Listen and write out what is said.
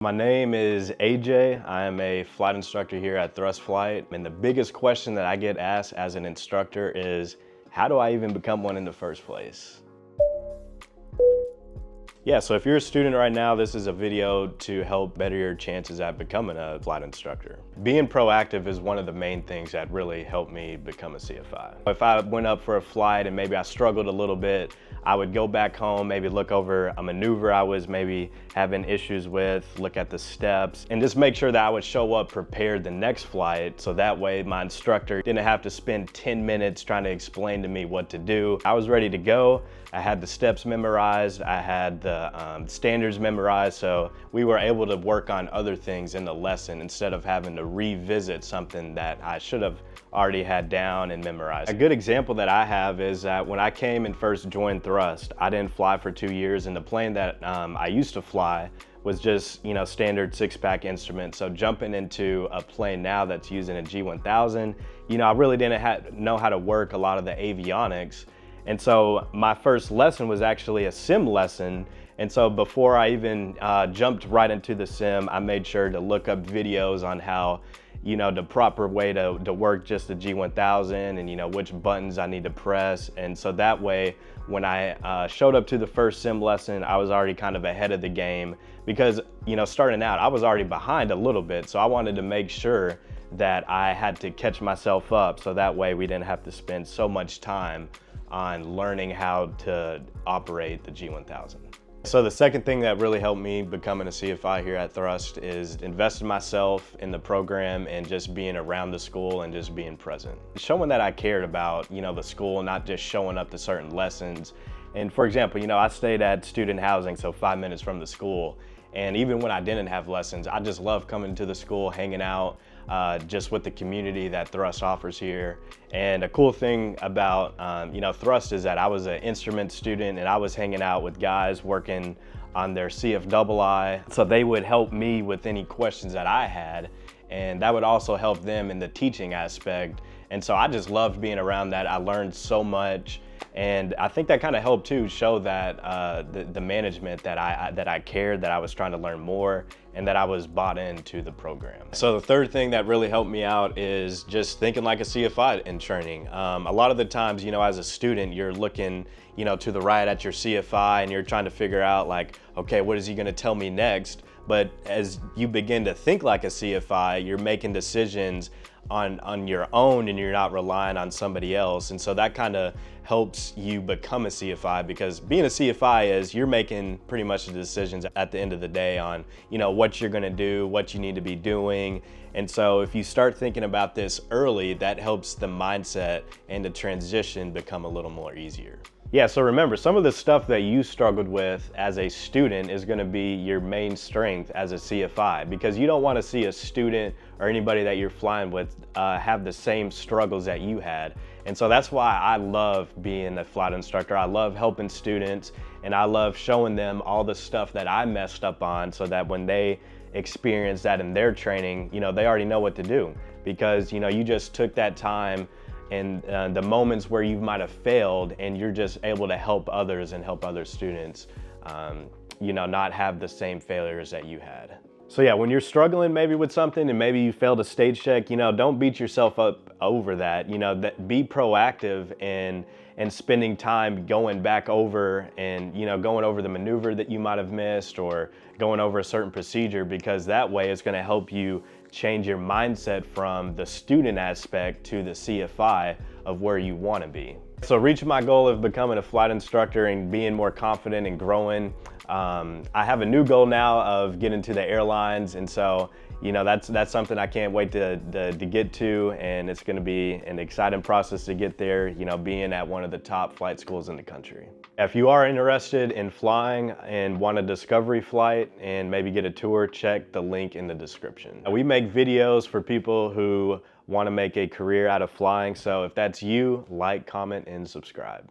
My name is AJ. I am a flight instructor here at Thrust Flight. And the biggest question that I get asked as an instructor is, how do I even become one in the first place? Yeah, so if you're a student right now, this is a video to help better your chances at becoming a flight instructor. Being proactive is one of the main things that really helped me become a CFI. If I went up for a flight and maybe I struggled a little bit, I would go back home, maybe look over a maneuver I was maybe having issues with, look at the steps, and just make sure that I would show up prepared the next flight, so that way my instructor didn't have to spend 10 minutes trying to explain to me what to do. I was ready to go. I had the steps memorized, I had the standards memorized, so we were able to work on other things in the lesson instead of having to revisit something that I should have already had down and memorized. A good example that I have is that when I came and first joined Thrust, I didn't fly for 2 years, and the plane that I used to fly was just, standard six-pack instrument. So jumping into a plane now that's using a G1000, I really didn't know how to work a lot of the avionics. And so my first lesson was actually a sim lesson. And so before I even jumped right into the sim, I made sure to look up videos on how, the proper way to work just the G1000 and, which buttons I need to press. And so that way, when I showed up to the first sim lesson, I was already kind of ahead of the game because, starting out, I was already behind a little bit. So I wanted to make sure that I had to catch myself up. So that way we didn't have to spend so much time on learning how to operate the G1000. So the second thing that really helped me becoming a CFI here at Thrust is investing myself in the program and just being around the school and just being present. Showing that I cared about, the school, not just showing up to certain lessons. And for example, I stayed at student housing, so 5 minutes from the school. And even when I didn't have lessons, I just loved coming to the school, hanging out, just with the community that Thrust offers here. And a cool thing about Thrust is that I was an instrument student and I was hanging out with guys working on their CFI, so they would help me with any questions that I had, and that would also help them in the teaching aspect. And so I just loved being around that. I learned so much. And I think that kind of helped too, show that the management that I cared, that I was trying to learn more, and that I was bought into the program. So the third thing that really helped me out is just thinking like a CFI in training. A lot of the times, as a student, you're looking, to the right at your CFI and you're trying to figure out like, okay, what is he gonna tell me next? But as you begin to think like a CFI, you're making decisions on your own and you're not relying on somebody else. And so that kind of helps you become a CFI, because being a CFI is you're making pretty much the decisions at the end of the day on, what you're gonna do, what you need to be doing. And so if you start thinking about this early, that helps the mindset and the transition become a little more easier. Yeah, so remember, some of the stuff that you struggled with as a student is gonna be your main strength as a CFI, because you don't wanna see a student or anybody that you're flying with have the same struggles that you had. And so that's why I love being a flight instructor. I love helping students, and I love showing them all the stuff that I messed up on, so that when they experience that in their training, they already know what to do, because you just took that time and the moments where you might have failed, and you're just able to help others and help other students, not have the same failures that you had. So yeah, when you're struggling maybe with something and maybe you failed a stage check, don't beat yourself up over that. Be proactive and spending time going back over and, going over the maneuver that you might have missed, or going over a certain procedure, because that way it's gonna help you change your mindset from the student aspect to the CFI of where you want to be. So reaching my goal of becoming a flight instructor and being more confident and growing, I have a new goal now of getting to the airlines, and so that's something I can't wait to get to, and it's going to be an exciting process to get there, being at one of the top flight schools in the country. If you are interested in flying and want a discovery flight and maybe get a tour, check the link in the description. We make videos for people who want to make a career out of flying, so if that's you, like, comment, and subscribe.